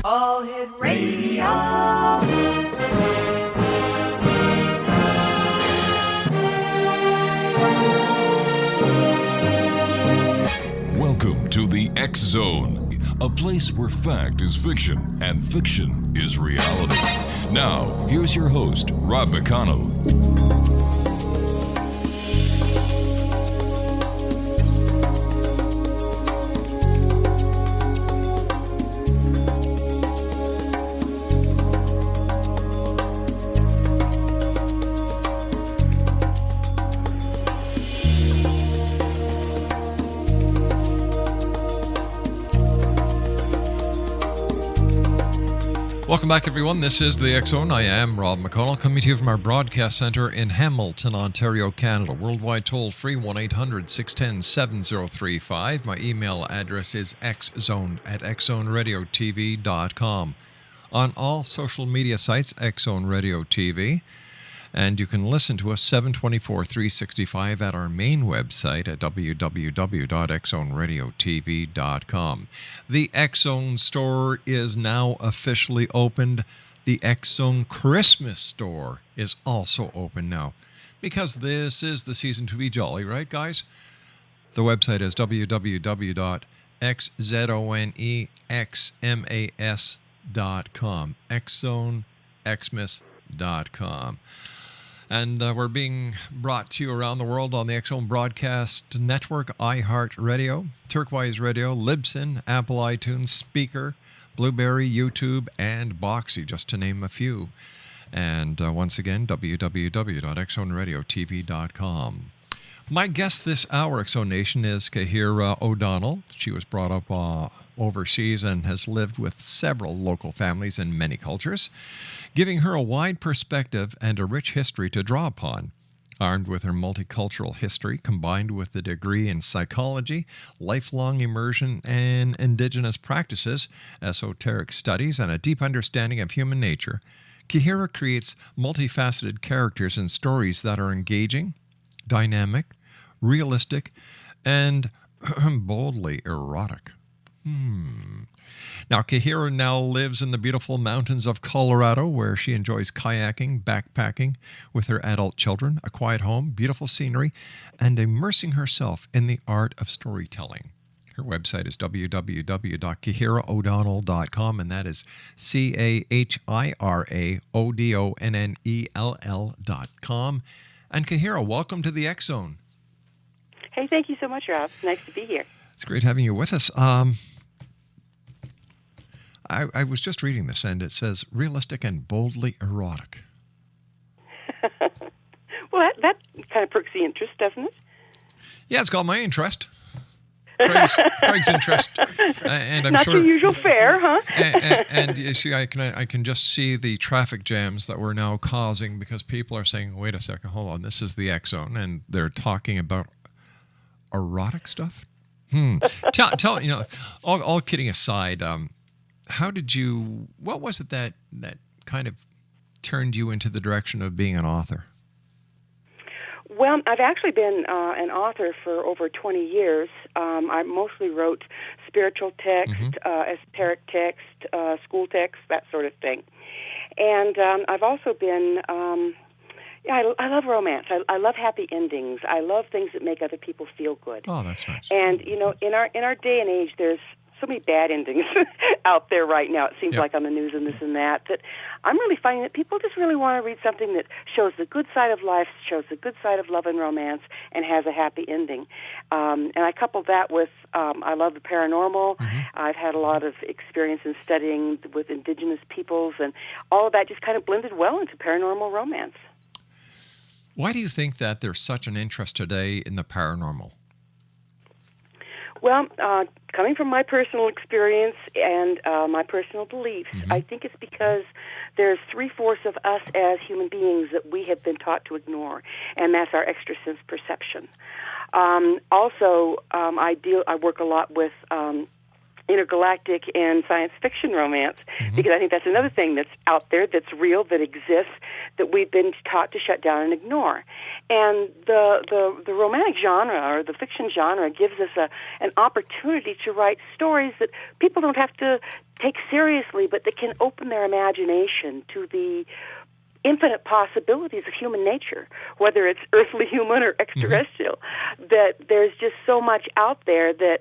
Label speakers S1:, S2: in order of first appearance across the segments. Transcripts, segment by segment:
S1: All Hit Radio.
S2: Welcome to the X Zone, a place where fact is fiction and fiction is reality. Now, here's your host, Rob McConnell.
S3: Welcome back, everyone. This is the X Zone. I am Rob McConnell, coming to you from our broadcast centre in Hamilton, Ontario, Canada. Worldwide toll-free, 1-800-610-7035. My email address is xzone@xzoneradiotv.com. On all social media sites, X Zone Radio TV. And you can listen to us 7/24/365 at our main website at www.xzoneradiotv.com. The X Zone store is now officially opened. The X Zone Christmas store is also open now, because this is the season to be jolly, right, guys? The website is www.xzonexmas.com. xzonexmas.com. And we're being brought to you around the world on the X Zone Broadcast Network, iHeartRadio, Turquoise Radio, Libsyn, Apple iTunes, Speaker, Blueberry, YouTube, and Boxy, just to name a few. And once again, www.xzoneradiotv.com. My guest this hour, X Zone Nation, is Cahira O'Donnell. She was brought up overseas and has lived with several local families and many cultures, giving her a wide perspective and a rich history to draw upon. Armed with her multicultural history, combined with the degree in psychology, lifelong immersion in indigenous practices, esoteric studies, and a deep understanding of human nature, Cahira creates multifaceted characters and stories that are engaging, dynamic, realistic, and boldly erotic. Now, Cahira now lives in the beautiful mountains of Colorado, where she enjoys kayaking, backpacking with her adult children, a quiet home, beautiful scenery, and immersing herself in the art of storytelling. Her website is www.cahiraodonnell.com, and that is CahiraOdonnell.com. And Cahira, welcome to the X Zone.
S4: Hey, thank you so much, Rob. Nice to be here.
S3: It's great having you with us. I was just reading this, and it says realistic and boldly erotic.
S4: Well, that kind of perks the interest, doesn't it?
S3: Yeah, it's got my interest. Craig's interest, and I'm
S4: not
S3: sure
S4: the usual fare, huh?
S3: and you see, I can just see the traffic jams that we're now causing because people are saying, "Wait a second, hold on, this is the X Zone," and they're talking about erotic stuff. Tell all kidding aside, what was it that kind of turned you into the direction of being an author?
S4: Well, I've actually been an author for over 20 years. I mostly wrote spiritual text, esoteric text, school text, that sort of thing. And I've also been... I love romance. I love happy endings. I love things that make other people feel good.
S3: Oh, that's nice.
S4: And in our day and age, there's so many bad endings out there right now. It seems like on the news and this and that I'm really finding that people just really want to read something that shows the good side of life, shows the good side of love and romance, and has a happy ending. And I couple that with I love the paranormal. I've had a lot of experience in studying with indigenous peoples, and all of that just kind of blended well into paranormal romance.
S3: Why do you think that there's such an interest today in the paranormal?
S4: Well, coming from my personal experience and my personal beliefs, I think it's because there's 3/4 of us as human beings that we have been taught to ignore, and that's our extrasense perception. Also, I work a lot with intergalactic and science fiction romance, because I think that's another thing that's out there, that's real, that exists, that we've been taught to shut down and ignore. And the romantic genre, or the fiction genre, gives us an opportunity to write stories that people don't have to take seriously, but that can open their imagination to the infinite possibilities of human nature, whether it's earthly human or extraterrestrial. That there's just so much out there that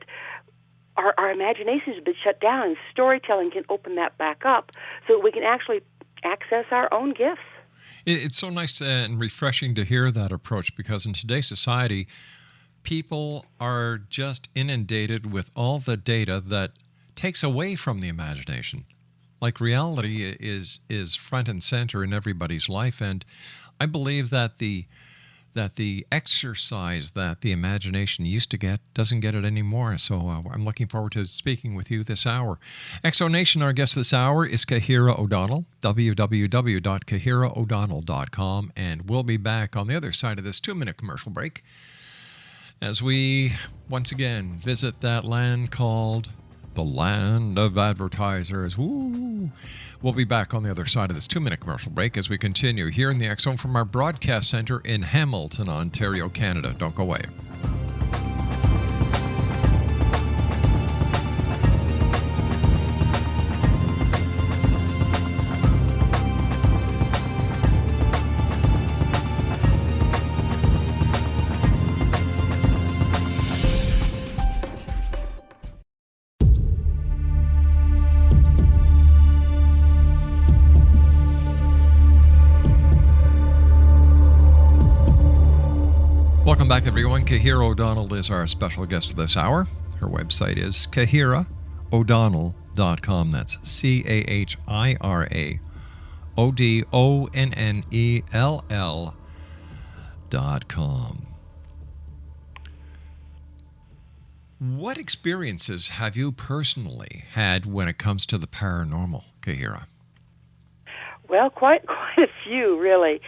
S4: our imaginations have been shut down, and storytelling can open that back up so that we can actually access our own gifts.
S3: It's so nice and refreshing to hear that approach, because in today's society, people are just inundated with all the data that takes away from the imagination. Like, reality is front and center in everybody's life, and I believe that the exercise that the imagination used to get doesn't get it anymore. So I'm looking forward to speaking with you this hour. Exonation, our guest this hour is Cahira O'Donnell, www.cahiraodonnell.com, and we'll be back on the other side of this 2-minute commercial break as we once again visit that land called the land of advertisers. Woo! We'll be back on the other side of this 2-minute commercial break as we continue here in the X Zone from our broadcast center in Hamilton, Ontario, Canada. Don't go away. Welcome back, everyone. Cahira O'Donnell is our special guest this hour. Her website is CahiraO'Donnell.com. That's CahiraO'Donnell.com. What experiences have you personally had when it comes to the paranormal, Cahira?
S4: Well, quite a few, really.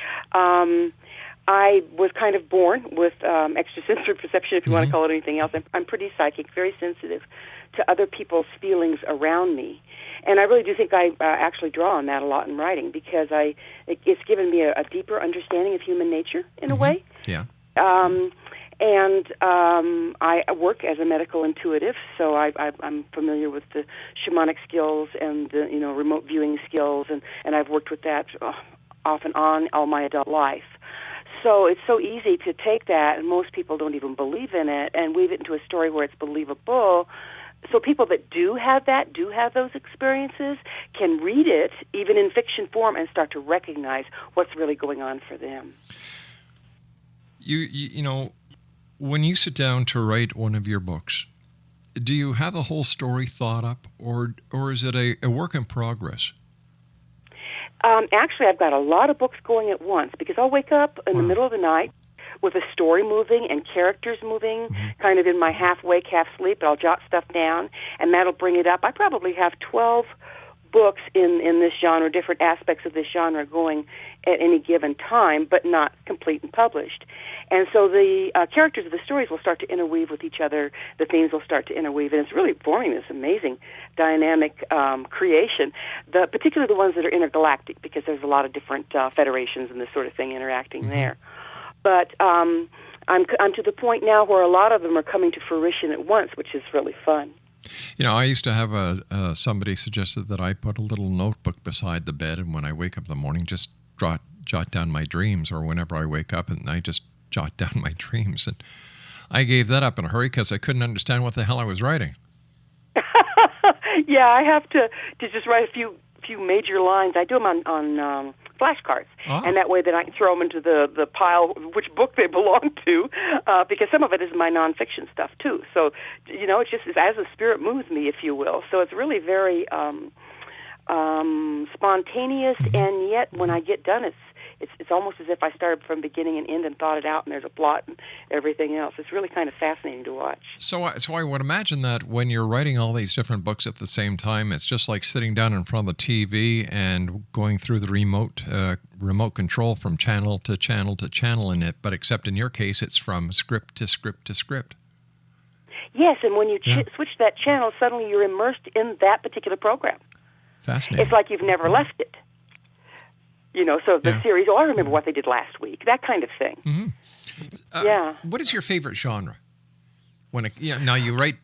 S4: I was kind of born with extrasensory perception, if you want to call it anything else. I'm pretty psychic, very sensitive to other people's feelings around me. And I really do think I actually draw on that a lot in writing, because it's given me a deeper understanding of human nature, in a way.
S3: Yeah.
S4: I work as a medical intuitive, so I'm familiar with the shamanic skills and the remote viewing skills, and I've worked with that off and on all my adult life. So it's so easy to take that, and most people don't even believe in it, and weave it into a story where it's believable. So people that do have those experiences, can read it, even in fiction form, and start to recognize what's really going on for them.
S3: You know, when you sit down to write one of your books, do you have a whole story thought up, or is it a work in progress?
S4: Actually, I've got a lot of books going at once, because I'll wake up in the middle of the night with a story moving and characters moving, kind of in my half-wake, half-sleep, but I'll jot stuff down, and that'll bring it up. I probably have 12 books in this genre, different aspects of this genre going at any given time, but not complete and published. And so the characters of the stories will start to interweave with each other. The themes will start to interweave, and it's really forming this amazing dynamic creation. Particularly the ones that are intergalactic, because there's a lot of different federations and this sort of thing interacting there. But I'm to the point now where a lot of them are coming to fruition at once, which is really fun.
S3: You know, I used to have somebody suggested that I put a little notebook beside the bed, and when I wake up in the morning, just jot down my dreams, or whenever I wake up at night, just jot down my dreams. And I gave that up in a hurry because I couldn't understand what the hell I was writing.
S4: Yeah, I have to just write a few major lines. I do them on flashcards, and that way then I can throw them into the pile, which book they belong to, because some of it is my nonfiction stuff too. So, it's just as the spirit moves me, if you will. So it's really very spontaneous, and yet when I get done, it's almost as if I started from beginning and end and thought it out, and there's a plot and everything else. It's really kind of fascinating to watch.
S3: So I would imagine that when you're writing all these different books at the same time, it's just like sitting down in front of the TV and going through the remote control from channel to channel to channel in it, but except in your case, it's from script to script to script.
S4: Yes, and when you switch that channel, suddenly you're immersed in that particular program.
S3: Fascinating.
S4: It's like you've never left it. So the series, I remember what they did last week, that kind of thing.
S3: Mm-hmm. What is your favorite genre? Now you write,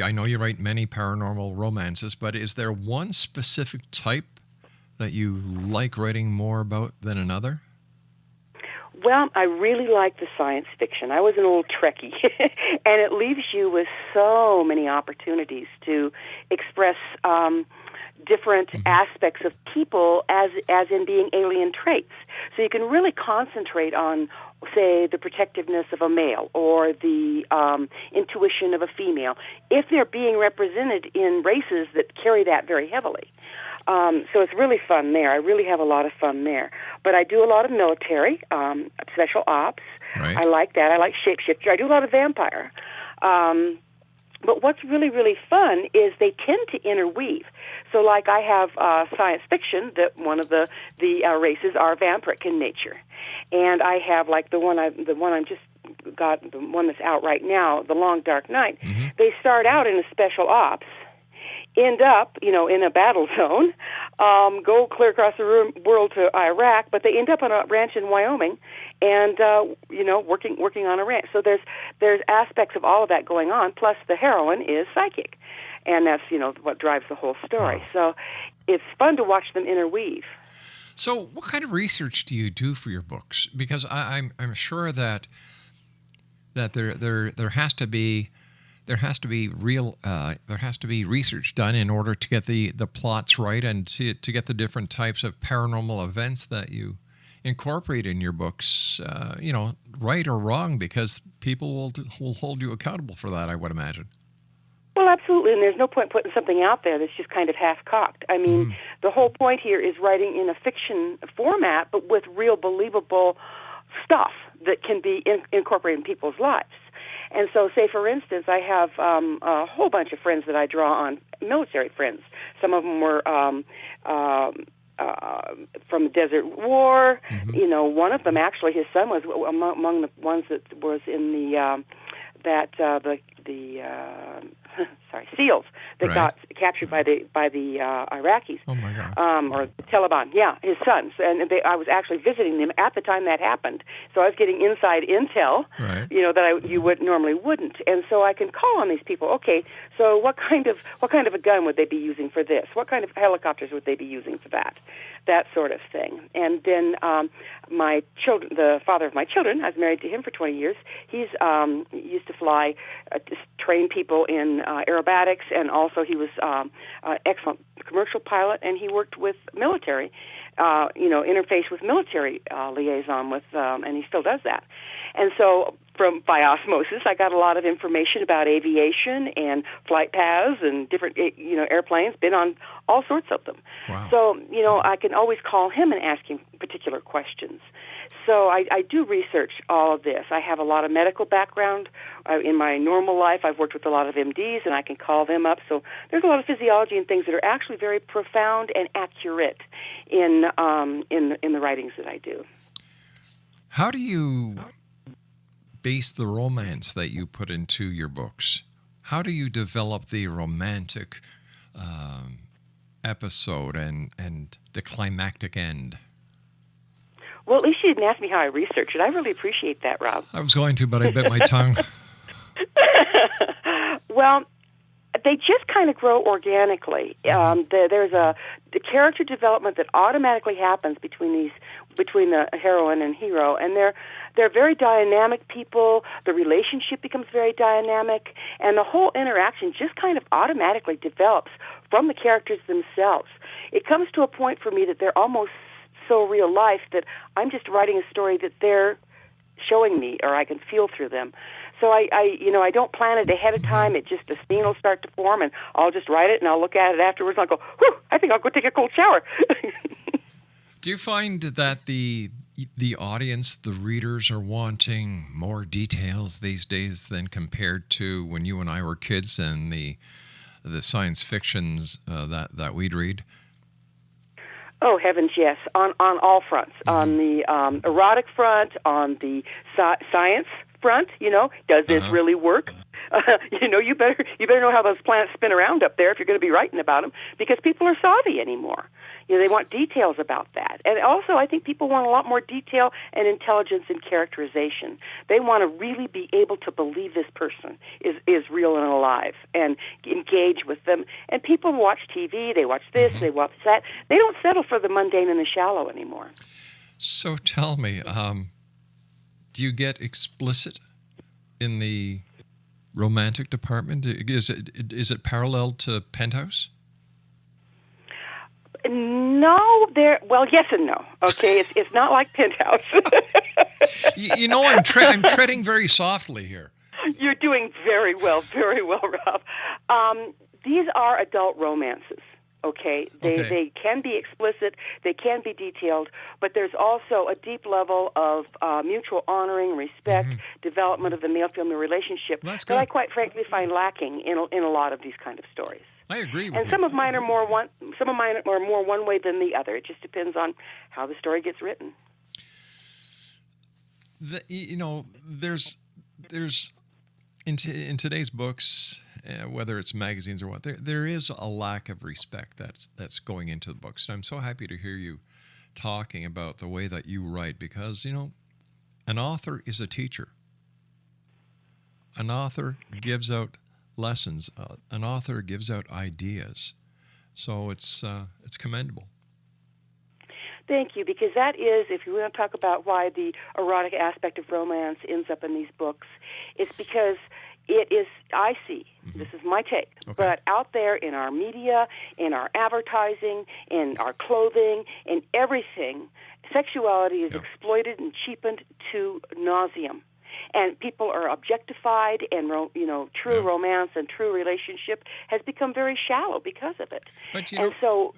S3: I know you write many paranormal romances, but is there one specific type that you like writing more about than another?
S4: Well, I really like the science fiction. I was an old Trekkie, and it leaves you with so many opportunities to express different aspects of people as in being alien traits. So you can really concentrate on, say, the protectiveness of a male or the intuition of a female, if they're being represented in races that carry that very heavily. So it's really fun there. I really have a lot of fun there. But I do a lot of military, special ops.
S3: Right.
S4: I like that. I like shapeshifter. I do a lot of vampire. But what's really, really fun is they tend to interweave. So, like, I have science fiction that one of the races are vampiric in nature, and I have like the one I'm just got, the one that's out right now, The Long Dark Night. Mm-hmm. They start out in a special ops, end up, in a battle zone, go clear across the world to Iraq, but they end up on a ranch in Wyoming, and working on a ranch. So there's aspects of all of that going on. Plus, the heroine is psychic, and that's what drives the whole story.
S3: Wow.
S4: So it's fun to watch them interweave.
S3: So, what kind of research do you do for your books? Because I'm sure that there has to be research done in order to get the plots right and to get the different types of paranormal events that you incorporate in your books, right or wrong, because people will hold you accountable for that, I would imagine.
S4: Well, absolutely, and there's no point putting something out there that's just kind of half-cocked. I mean, the whole point here is writing in a fiction format, but with real believable stuff that can be incorporated in people's lives. And so, say, for instance, I have a whole bunch of friends that I draw on, military friends. Some of them were from the Desert War. Mm-hmm. One of them, actually, his son was among the ones that was in SEALs that got captured by the Iraqis.
S3: Oh my gosh.
S4: Or the Taliban. Yeah, his sons, and I was actually visiting them at the time that happened. So I was getting inside intel, that you normally wouldn't. And so I can call on these people. Okay, so what kind of a gun would they be using for this? What kind of helicopters would they be using for that? That sort of thing. And then my children, the father of my children, I was married to him for 20 years. He used to fly, train people in aerobatics, and also he was an excellent commercial pilot, and he worked with military, interface with military liaison with, and he still does that. And so by osmosis, I got a lot of information about aviation and flight paths and different, airplanes, been on all sorts of them.
S3: Wow.
S4: So, I can always call him and ask him particular questions. So I do research all of this. I have a lot of medical background. In my normal life, I've worked with a lot of MDs, and I can call them up. So there's a lot of physiology and things that are actually very profound and accurate in the writings that I do.
S3: How do you base the romance that you put into your books? How do you develop the romantic episode and the climactic end?
S4: Well, at least you didn't ask me how I researched it. I really appreciate that, Rob.
S3: I was going to, but I bit my tongue.
S4: Well, they just kind of grow organically. There's the character development that automatically happens between the heroine and hero, and they're very dynamic people. The relationship becomes very dynamic, and the whole interaction just kind of automatically develops from the characters themselves. It comes to a point for me that they're almost so real life that I'm just writing a story that they're showing me, or I can feel through them. So I don't plan it ahead of time. It just, the scene will start to form, and I'll just write it, and I'll look at it afterwards, and I'll go, whew, I think I'll go take a cold shower.
S3: Do you find that the audience, the readers, are wanting more details these days than compared to when you and I were kids and the science fictions that we'd read?
S4: Oh, heavens, yes, on all fronts. Mm-hmm. On the erotic front, on the science front, does this really work? You better know how those planets spin around up there if you're going to be writing about them, because people are savvy anymore. They want details about that. And also, I think people want a lot more detail and intelligence in characterization. They want to really be able to believe this person is real and alive and engage with them. And people watch TV, they watch this, they watch that. They don't settle for the mundane and the shallow anymore.
S3: So tell me, do you get explicit in the romantic department? Is it parallel to Penthouse?
S4: No, well, yes and no. Okay, it's not like Penthouse.
S3: I'm treading very softly here.
S4: You're doing very well, Rob. These are adult romances. Okay, they can be explicit, they can be detailed, but there's also a deep level of mutual honoring, respect, development of the male-female relationship that I quite frankly find lacking in a lot of these kind of stories.
S3: I agree with you.
S4: And some of mine are more one way than the other. It just depends on how the story gets written.
S3: There's in today's books, whether it's magazines or what, there is a lack of respect that's going into the books. And I'm so happy to hear you talking about the way that you write, because an author is a teacher. An author gives out lessons. An author gives out ideas. So it's commendable.
S4: Thank you, because that is, if you want to talk about why the erotic aspect of romance ends up in these books, it's because it is, I see, this is my take, but out there in our media, in our advertising, in our clothing, in everything, sexuality is exploited and cheapened to nauseam. And people are objectified, and true romance and true relationship has become very shallow because of it. So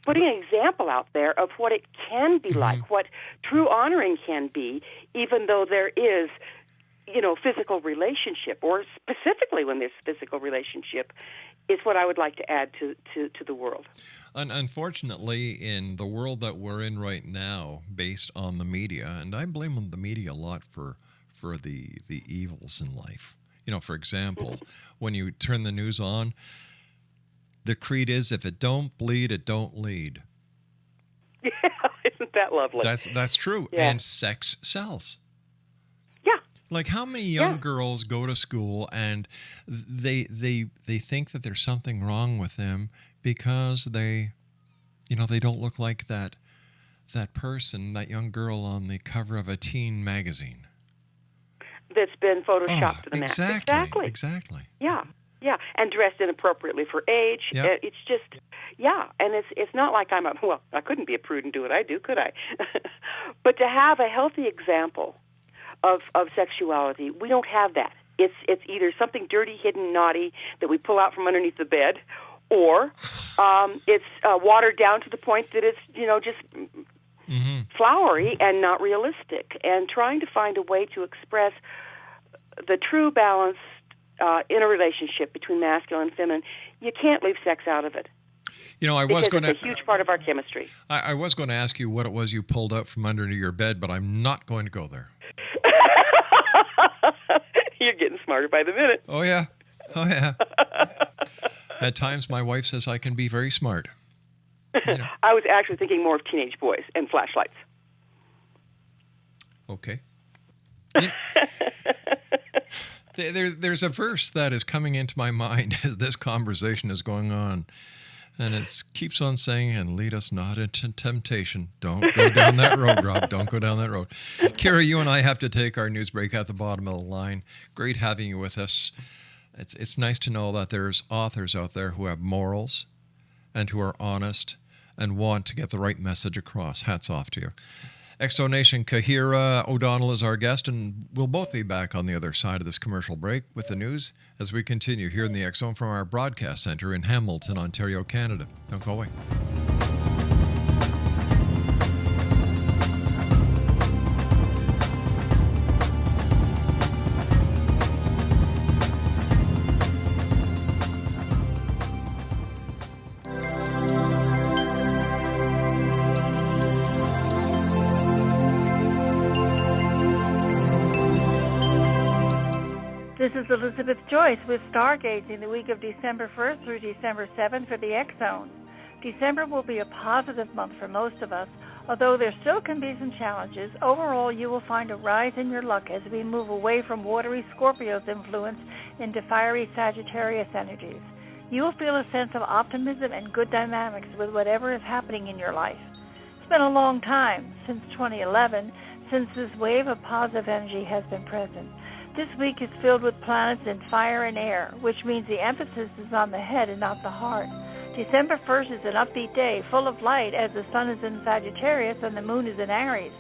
S4: putting an example out there of what it can be like, what true honoring can be, even though there is, physical relationship, or specifically when there's physical relationship, is what I would like to add to the world.
S3: Unfortunately, in the world that we're in right now, based on the media, and I blame the media a lot for the evils in life. For example, when you turn the news on, the creed is, if it don't bleed, it don't lead.
S4: Yeah, isn't that lovely?
S3: That's true. Yeah. And sex sells.
S4: Yeah.
S3: Like, how many young girls go to school and they think that there's something wrong with them because they don't look like that person, that young girl on the cover of a teen magazine
S4: that's been photoshopped to the max.
S3: Exactly.
S4: Yeah, and dressed inappropriately for age.
S3: Yep.
S4: It's just, and it's not like I couldn't be a prude and do what I do, could I? But to have a healthy example of sexuality, we don't have that. It's either something dirty, hidden, naughty that we pull out from underneath the bed, or it's watered down to the point that it's just flowery and not realistic. And trying to find a way to express the true balance in a relationship between masculine and feminine, you can't leave sex out of it. It's a huge part of our chemistry.
S3: I was going to ask you what it was you pulled out from under your bed, but I'm not going to go there.
S4: You're getting smarter by the minute.
S3: Oh yeah. At times, my wife says I can be very smart.
S4: I was actually thinking more of teenage boys and flashlights.
S3: Okay. There's a verse that is coming into my mind as this conversation is going on, and it keeps on saying, "And lead us not into temptation." Don't go down that road, Rob. Don't go down that road. Cahira, you and I have to take our news break at the bottom of the line. Great having you with us. It's nice to know that there's authors out there who have morals and who are honest and want to get the right message across. Hats off to you. Exo Nation, Cahira O'Donnell is our guest, and we'll both be back on the other side of this commercial break with the news as we continue here in the X Zone from our broadcast center in Hamilton, Ontario, Canada. Don't go away.
S5: The This is Elizabeth Joyce with Stargazing the week of December 1st through December 7th for the X-Zone. December will be a positive month for most of us. Although there still can be some challenges, overall you will find a rise in your luck as we move away from watery Scorpio's influence into fiery Sagittarius energies. You will feel a sense of optimism and good dynamics with whatever is happening in your life. It's been a long time, since 2011, since this wave of positive energy has been present. This week is filled with planets in fire and air, which means the emphasis is on the head and not the heart. December 1st is an upbeat day, full of light, as the sun is in Sagittarius and the moon is in Aries.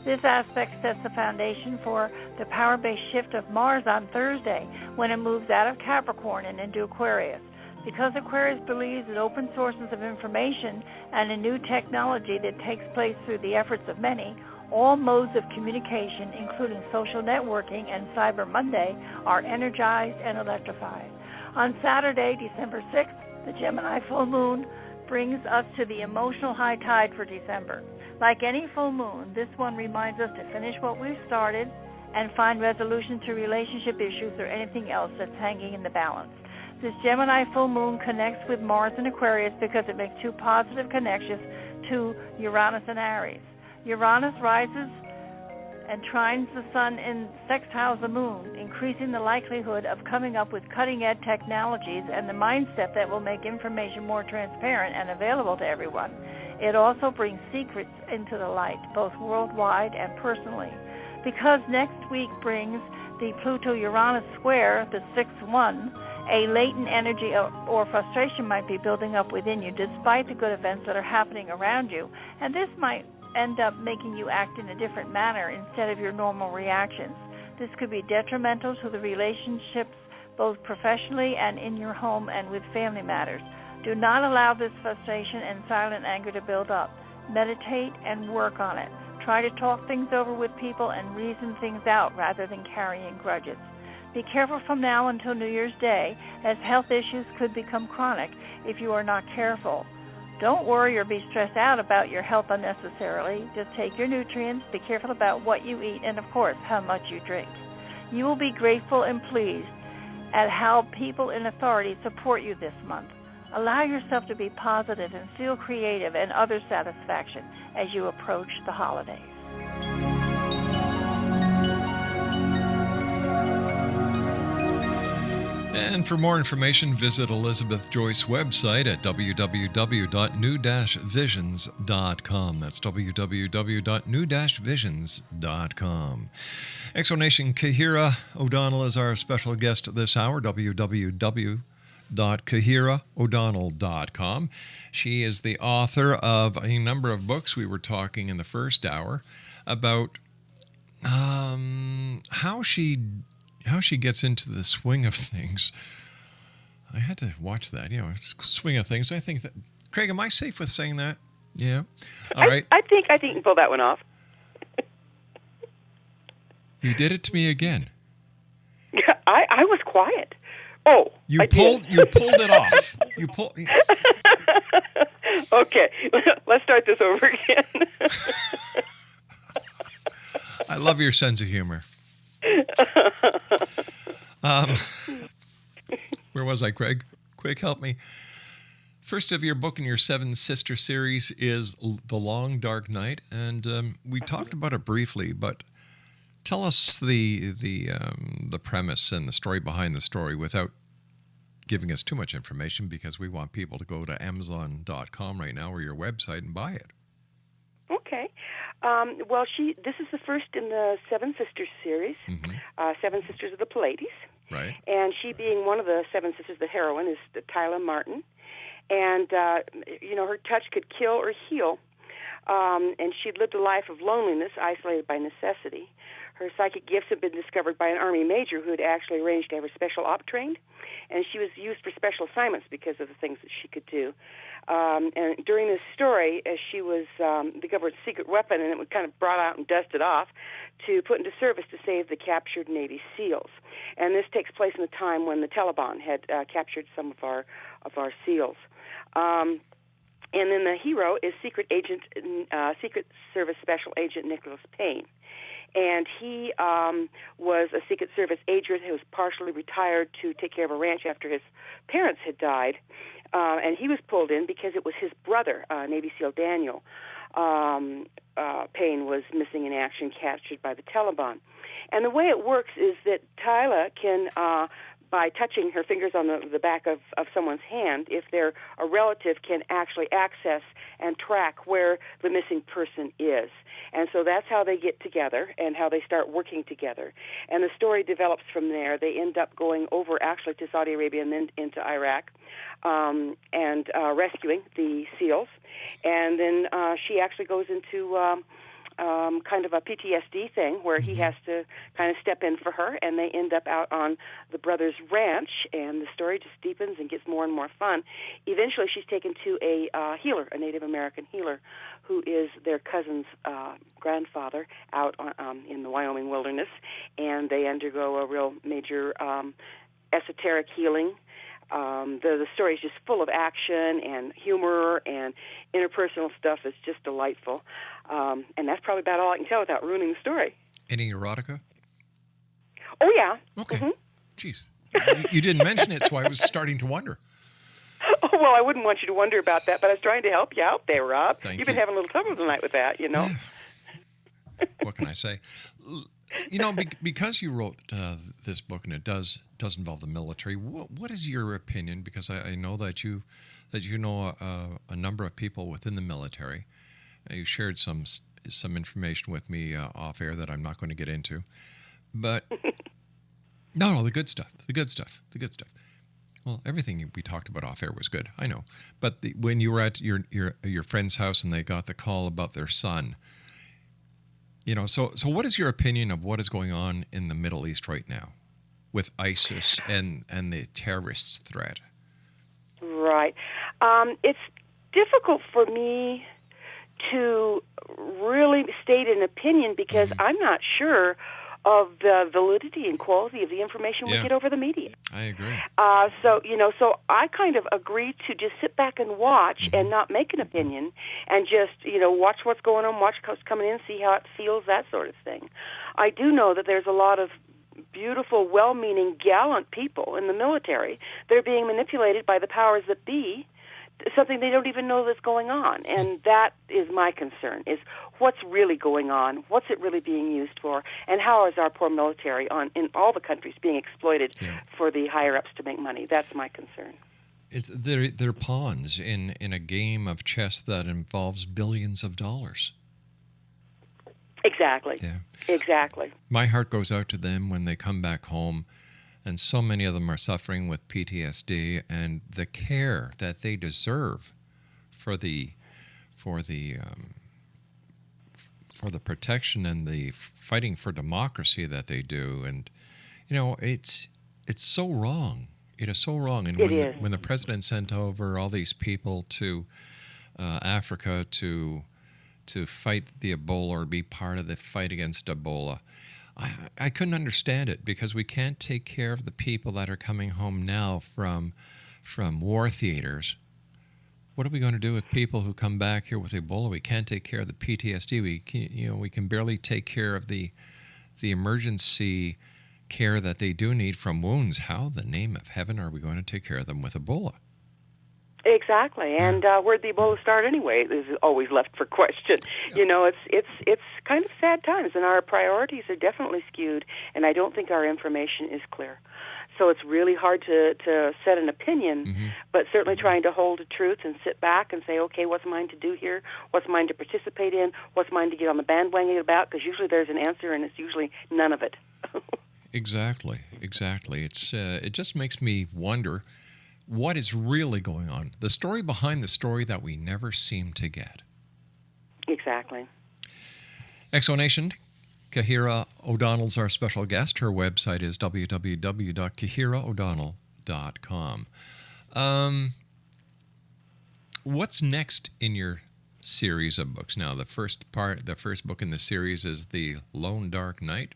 S5: This aspect sets the foundation for the power-based shift of Mars on Thursday, when it moves out of Capricorn and into Aquarius. Because Aquarius believes in open sources of information and a new technology that takes place through the efforts of many, all modes of communication, including social networking and Cyber Monday, are energized and electrified. On Saturday, December 6th, the Gemini full moon brings us to the emotional high tide for December. Like any full moon, this one reminds us to finish what we've started and find resolution to relationship issues or anything else that's hanging in the balance. This Gemini full moon connects with Mars and Aquarius because it makes two positive connections to Uranus and Aries. Uranus rises and trines the sun in sextiles the moon, increasing the likelihood of coming up with cutting-edge technologies and the mindset that will make information more transparent and available to everyone. It also brings secrets into the light, both worldwide and personally. Because next week brings the Pluto-Uranus square, the 6-1, a latent energy or frustration might be building up within you despite the good events that are happening around you, and this might end up making you act in a different manner instead of your normal reactions. This could be detrimental to the relationships both professionally and in your home and with family matters. Do not allow this frustration and silent anger to build up. Meditate and work on it. Try to talk things over with people and reason things out rather than carrying grudges. Be careful from now until New Year's Day, as health issues could become chronic if you are not careful. Don't worry or be stressed out about your health unnecessarily. Just take your nutrients, be careful about what you eat, and of course, how much you drink. You will be grateful and pleased at how people in authority support you this month. Allow yourself to be positive and feel creative and other satisfaction as you approach the holidays.
S3: And for more information, visit Elizabeth Joyce's website at www.new-visions.com. That's www.new-visions.com. Exonation Cahira O'Donnell is our special guest this hour, www.cahiraodonnell.com. She is the author of a number of books. We were talking in the first hour about how she gets into the swing of things. I had to watch that, swing of things. I think that, Craig, am I safe with saying that? Yeah. All right.
S4: I think you can pull that one off.
S3: You did it to me again.
S4: Yeah, I was quiet. Oh,
S3: you pulled it off. You pulled.
S4: Okay, let's start this over again.
S3: I love your sense of humor. Where was I, Craig? Quick, help me. First of your book in your Seven Sister series is The Long Dark Night, and we talked about it briefly, but tell us the premise and the story behind the story without giving us too much information, because we want people to go to Amazon.com right now or your website and buy it.
S4: Okay. Well, this is the first in the Seven Sisters series, Seven Sisters of the Pleiades.
S3: Right.
S4: And she being one of the Seven Sisters, the heroine, is Tyla Martin. And, her touch could kill or heal. And she'd lived a life of loneliness, isolated by necessity. Her psychic gifts had been discovered by an Army major who had actually arranged to have her special op trained. And she was used for special assignments because of the things that she could do. And during this story, as she was the government's secret weapon, and it was kind of brought out and dusted off to put into service to save the captured Navy SEALs. And this takes place in a time when the Taliban had captured some of our SEALs. And then the hero is Secret Service Special Agent Nicholas Payne. and he was a Secret Service agent who was partially retired to take care of a ranch after his parents had died, and he was pulled in because it was his brother, Navy SEAL Daniel Payne, was missing in action, captured by the Taliban. And the way it works is that Tyla can, by touching her fingers on the back of someone's hand, if they're a relative, can actually access and track where the missing person is. And so that's how they get together and how they start working together. And the story develops from there. They end up going over actually to Saudi Arabia and then into Iraq and rescuing the SEALs. And then she actually goes into kind of a PTSD thing where he has to kind of step in for her, and they end up out on the brothers' ranch, and the story just deepens and gets more and more fun. Eventually, she's taken to a healer, a Native American healer, who is their cousin's grandfather out in the Wyoming wilderness, and they undergo a real major esoteric healing. The story is just full of action and humor and interpersonal stuff. It's just delightful. And that's probably about all I can tell without ruining the story.
S3: Any erotica?
S4: Oh, yeah.
S3: Okay.
S4: Mm-hmm.
S3: Jeez. You didn't mention it, so I was starting to wonder.
S4: Oh, well, I wouldn't want you to wonder about that, but I was trying to help you out there, Rob.
S3: Thank
S4: You've been
S3: you.
S4: having a little trouble tonight with that, you know.
S3: What can I say? You know, because you wrote this book, and it does involve the military. What is your opinion? Because I know that you know a number of people within the military. You shared some information with me off air that I'm not going to get into, but no, the good stuff. Well, everything we talked about off air was good. I know, but when you were at your friend's house and they got the call about their son. You know, so what is your opinion of what is going on in the Middle East right now with ISIS and the terrorist threat?
S4: Right. It's difficult for me to really state an opinion because I'm not sure of the validity and quality of the information we get over the media.
S3: I agree.
S4: So I kind of agree to just sit back and watch and not make an opinion and just, watch what's going on, watch what's coming in, see how it feels, that sort of thing. I do know that there's a lot of beautiful, well-meaning, gallant people in the military that are being manipulated by the powers that be, something they don't even know that's going on. And that is my concern, is what's really going on, what's it really being used for, and how is our poor military in all the countries being exploited for the higher-ups to make money. That's my concern.
S3: They're pawns in a game of chess that involves billions of dollars.
S4: Exactly.
S3: Yeah.
S4: Exactly.
S3: My heart goes out to them when they come back home, and so many of them are suffering with PTSD, and the care that they deserve for the protection and the fighting for democracy that they do. And it's so wrong. It is so wrong. And when the president sent over all these people to Africa to fight the Ebola or be part of the fight against Ebola, I couldn't understand it, because we can't take care of the people that are coming home now from war theaters. What are we going to do with people who come back here with Ebola? We can't take care of the PTSD. We can barely take care of the emergency care that they do need from wounds. How in the name of heaven are we going to take care of them with Ebola?
S4: Exactly, and where'd the Ebola start anyway is always left for question. Yeah. It's kind of sad times, and our priorities are definitely skewed, and I don't think our information is clear. So it's really hard to set an opinion, but certainly trying to hold a truth and sit back and say, okay, what's mine to do here? What's mine to participate in? What's mine to get on the bandwagon about? Because usually there's an answer, and it's usually none of it.
S3: Exactly. It just makes me wonder what is really going on. The story behind the story that we never seem to get.
S4: Exactly.
S3: Exonation. Cahira O'Donnell's our special guest. Her website is www.cahiraodonnell.com. What's next in your series of books? Now, the first book in the series is The Lone Dark Night.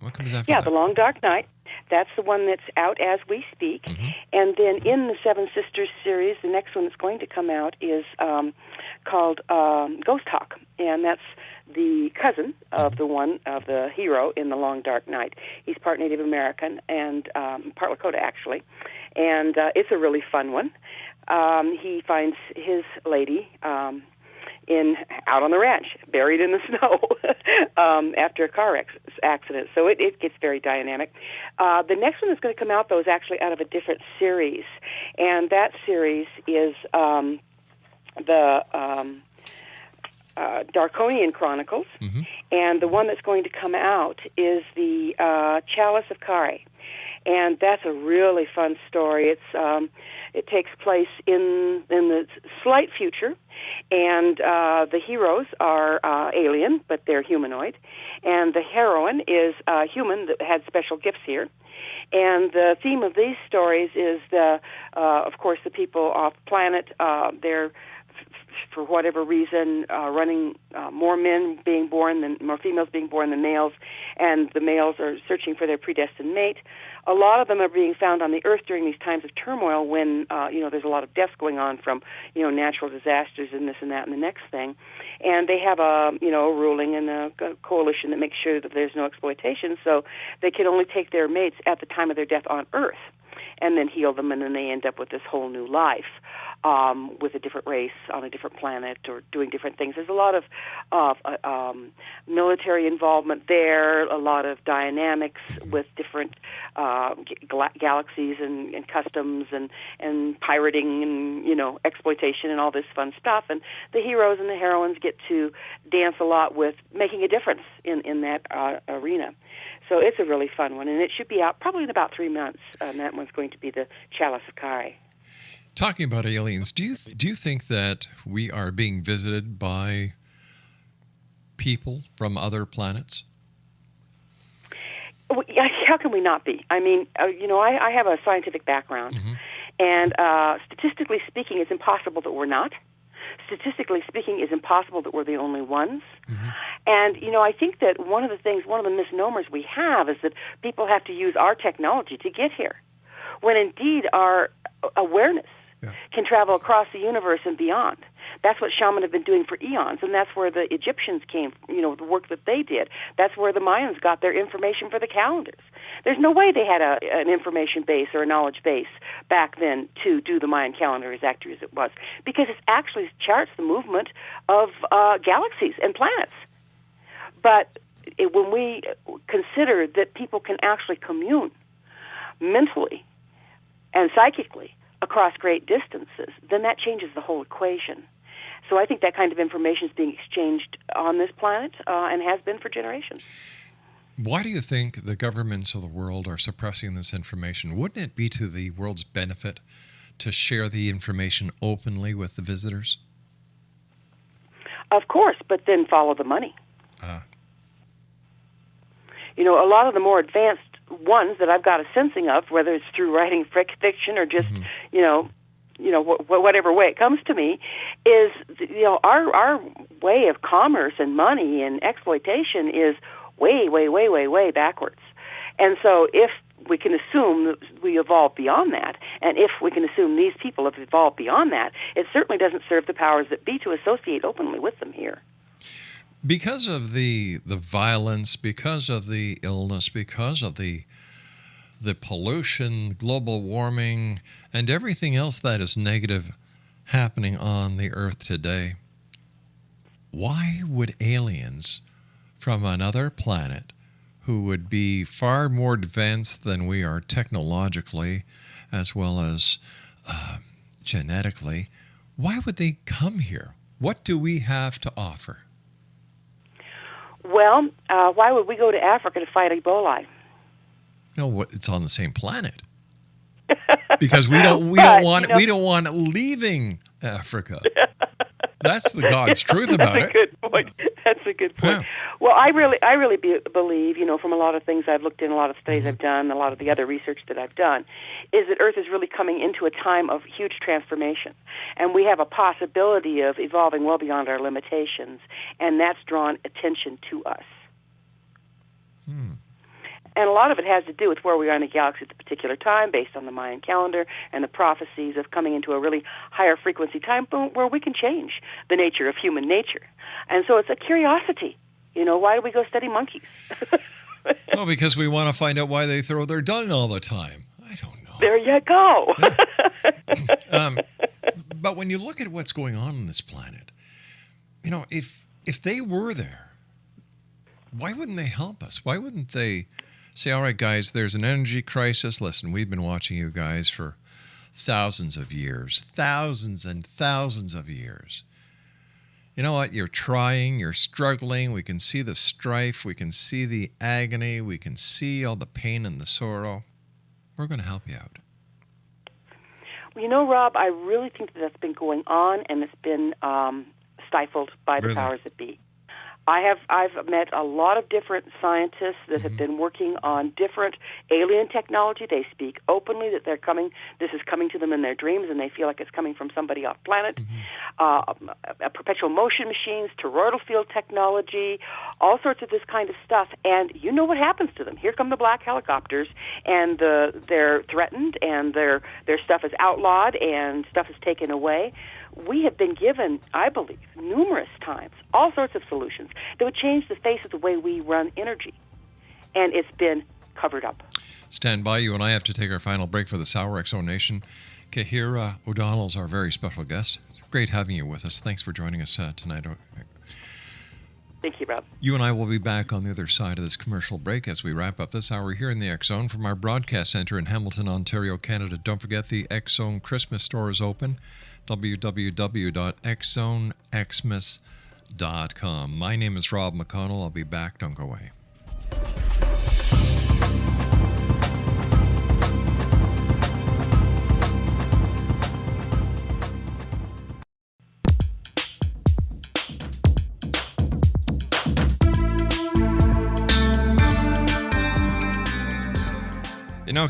S3: What comes after that?
S4: Yeah, The Long Dark Night. That's the one that's out as we speak. And then in the Seven Sisters series, the next one that's going to come out is called Ghost Hawk. And that's the cousin of the hero in The Long Dark Night. He's part Native American and part Lakota, actually, and it's a really fun one. He finds his lady out on the ranch, buried in the snow after a car accident. So it gets very dynamic. The next one that's going to come out, though, is actually out of a different series, and that series is the Darkonian Chronicles, and the one that's going to come out is the Chalice of Cahira. And that's a really fun story. It takes place in the slight future, and the heroes are alien, but they're humanoid, and the heroine is human that had special gifts here. And the theme of these stories is of course, the people off planet. They're for whatever reason, running more females being born than males, and the males are searching for their predestined mate. A lot of them are being found on the Earth during these times of turmoil when, there's a lot of deaths going on from, natural disasters and this and that and the next thing. And they have a ruling and a coalition that makes sure that there's no exploitation, so they can only take their mates at the time of their death on Earth and then heal them, and then they end up with this whole new life. With a different race on a different planet or doing different things. There's a lot of military involvement there, a lot of dynamics with different galaxies and customs and pirating and, exploitation and all this fun stuff. And the heroes and the heroines get to dance a lot with making a difference in that arena. So it's a really fun one, and it should be out probably in about 3 months. And that one's going to be the Chalice of Cahira.
S3: Talking about aliens, do you think that we are being visited by people from other planets?
S4: Well, how can we not be? I mean, I have a scientific background, and statistically speaking, it's impossible that we're not. Statistically speaking, it's impossible that we're the only ones. And, I think that one of the misnomers we have is that people have to use our technology to get here, when indeed our awareness can travel across the universe and beyond. That's what shamans have been doing for eons, and that's where the Egyptians came, the work that they did. That's where the Mayans got their information for the calendars. There's no way they had an information base or a knowledge base back then to do the Mayan calendar as accurate as it was, because it actually charts the movement of galaxies and planets. But when we consider that people can actually commune mentally and psychically across great distances, then that changes the whole equation. So I think that kind of information is being exchanged on this planet and has been for generations.
S3: Why do you think the governments of the world are suppressing this information? Wouldn't it be to the world's benefit to share the information openly with the visitors?
S4: Of course, but then follow the money. A lot of the more advanced ones that I've got a sensing of, whether it's through writing fiction or just, whatever way it comes to me, is, our way of commerce and money and exploitation is way, way, way, way, way backwards. And so if we can assume that we evolved beyond that, and if we can assume these people have evolved beyond that, it certainly doesn't serve the powers that be to associate openly with them here.
S3: Because of the violence, because of the illness, because of the pollution, global warming, and everything else that is negative happening on the Earth today, why would aliens from another planet who would be far more advanced than we are technologically as well as genetically, why would they come here? What do we have to offer?
S4: Well, why would we go to Africa to fight Ebola?
S3: It's on the same planet. Because we don't want it leaving Africa. That's the God's truth about it.
S4: That's a good point. Yeah. Well, I really believe, from a lot of things I've looked in, a lot of studies I've done, a lot of the other research that I've done, is that Earth is really coming into a time of huge transformation. And we have a possibility of evolving well beyond our limitations, and that's drawn attention to us. And a lot of it has to do with where we are in the galaxy at the particular time, based on the Mayan calendar and the prophecies of coming into a really higher frequency time where we can change the nature of human nature. And so it's a curiosity. Why do we go study monkeys?
S3: Well, because we want to find out why they throw their dung all the time. I don't know.
S4: There you go.
S3: Yeah. But when you look at what's going on this planet, if they were there, why wouldn't they help us? Why wouldn't they say, all right, guys, there's an energy crisis. Listen, we've been watching you guys for thousands of years, thousands and thousands of years. You know what? You're trying, you're struggling. We can see the strife. We can see the agony. We can see all the pain and the sorrow. We're going to help you out.
S4: Well, Rob, I really think that's been going on, and it's been stifled by the powers that be. I've met a lot of different scientists that have been working on different alien technology. They speak openly that this is coming to them in their dreams, and they feel like it's coming from somebody off planet. Perpetual motion machines, toroidal field technology, all sorts of this kind of stuff. And you know what happens to them. Here come the black helicopters, and they're threatened, and their stuff is outlawed, and stuff is taken away. We have been given, I believe, numerous times, all sorts of solutions that would change the face of the way we run energy. And it's been covered up.
S3: Stand by. You and I have to take our final break for this hour. X-Zone Nation. Cahira O'Donnell is our very special guest. It's great having you with us. Thanks for joining us tonight.
S4: Thank you, Rob.
S3: You and I will be back on the other side of this commercial break as we wrap up this hour here in the X-Zone from our broadcast center in Hamilton, Ontario, Canada. Don't forget the X-Zone Christmas store is open. www.xzonexmas.com. My name is Rob McConnell. I'll be back. Don't go away.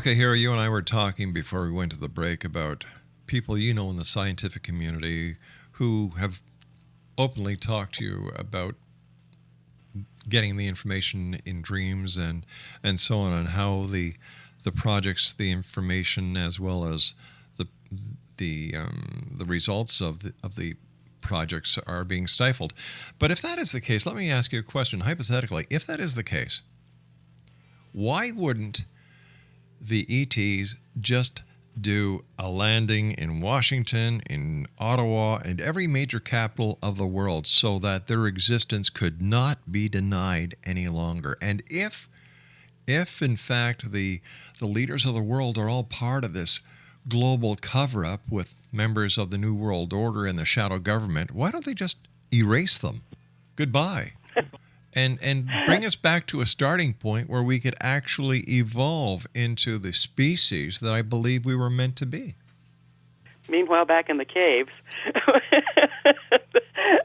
S3: Cahira, you and I were talking before we went to the break about people in the scientific community who have openly talked to you about getting the information in dreams and so on, and how the projects, the information, as well as the results of the projects are being stifled. But if that is the case, let me ask you a question. Hypothetically, if that is the case, why wouldn't the ETs just do a landing in Washington, in Ottawa, and every major capital of the world so that their existence could not be denied any longer? And if in fact the leaders of the world are all part of this global cover-up with members of the New World Order and the shadow government, why don't they just erase them? Goodbye. And bring us back to a starting point where we could actually evolve into the species that I believe we were meant to be.
S4: Meanwhile, back in the caves.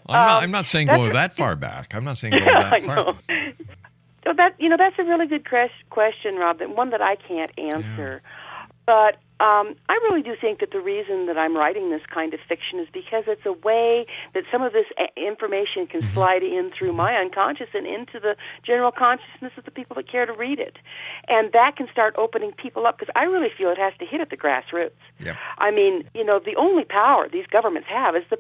S3: I'm not saying go that far back. I'm not saying go that far.
S4: So that's a really good question, Rob, one that I can't answer. Yeah. But I really do think that the reason that I'm writing this kind of fiction is because it's a way that some of this information can slide in through my unconscious and into the general consciousness of the people that care to read it. And that can start opening people up, because I really feel it has to hit at the grassroots. Yeah. I mean, the only power these governments have is the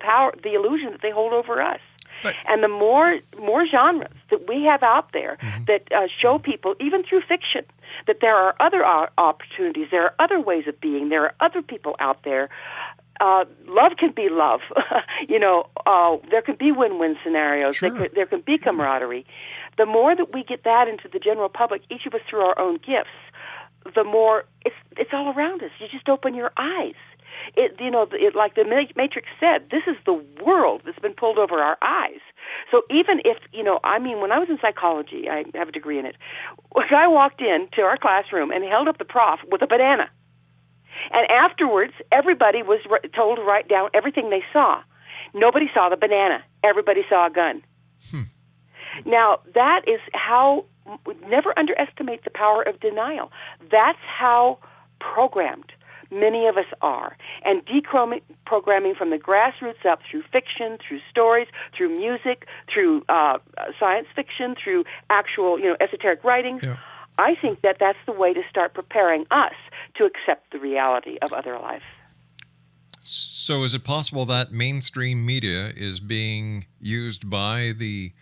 S4: illusion that they hold over us. But, and the more genres that we have out there that show people, even through fiction, that there are other opportunities, there are other ways of being, there are other people out there. Love can be love. There can be win-win scenarios. Sure. There can be camaraderie. The more that we get that into the general public, each of us through our own gifts, the more it's all around us. You just open your eyes. Like the Matrix said, this is the world that's been pulled over our eyes. So even if, when I was in psychology, I have a degree in it, a guy walked into our classroom and held up the prof with a banana. And afterwards, everybody was told to write down everything they saw. Nobody saw the banana. Everybody saw a gun. Now, that is how, never underestimate the power of denial. That's how programmed many of us are. And deprogramming from the grassroots up through fiction, through stories, through music, through science fiction, through actual, esoteric writings. Yeah. I think that that's the way to start preparing us to accept the reality of other life.
S3: So is it possible that mainstream media is being used by the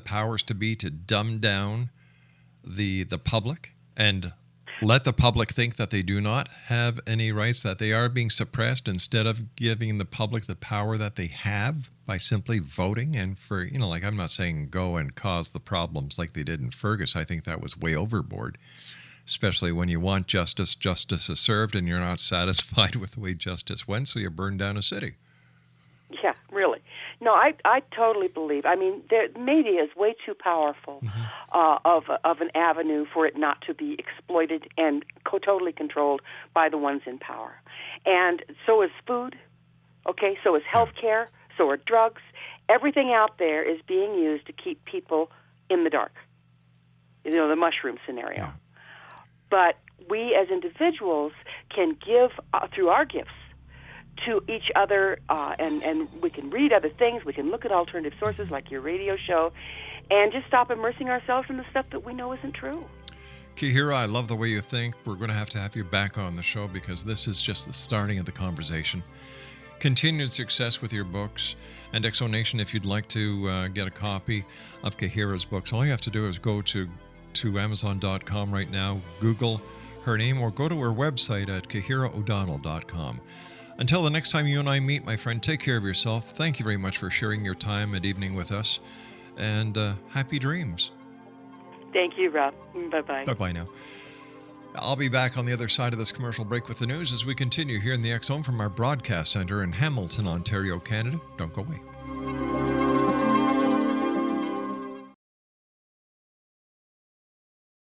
S3: powers to be to dumb down the public and let the public think that they do not have any rights, that they are being suppressed, instead of giving the public the power that they have by simply voting? And for, like, I'm not saying go and cause the problems like they did in Fergus. I think that was way overboard, especially when you want justice. Justice is served and you're not satisfied with the way justice went, so you burn down a city.
S4: Yeah, really. No, I totally believe. I mean, the media is way too powerful of an avenue for it not to be exploited and totally controlled by the ones in power. And so is food, okay? So is health care, so are drugs. Everything out there is being used to keep people in the dark. The mushroom scenario.
S3: Yeah.
S4: But we as individuals can give through our gifts to each other, and we can read other things. We can look at alternative sources like your radio show and just stop immersing ourselves in the stuff that we know isn't true.
S3: Cahira, I love the way you think. We're going to have you back on the show because this is just the starting of the conversation. Continued success with your books. And Exonation, if you'd like to get a copy of Cahira's books, all you have to do is go to Amazon.com right now, Google her name, or go to her website at CahiraO'Donnell.com. Until the next time you and I meet, my friend, take care of yourself. Thank you very much for sharing your time and evening with us. And happy dreams.
S4: Thank you, Rob. Bye-bye.
S3: Bye-bye now. I'll be back on the other side of this commercial break with the news as we continue here in the X Zone from our broadcast center in Hamilton, Ontario, Canada. Don't go away.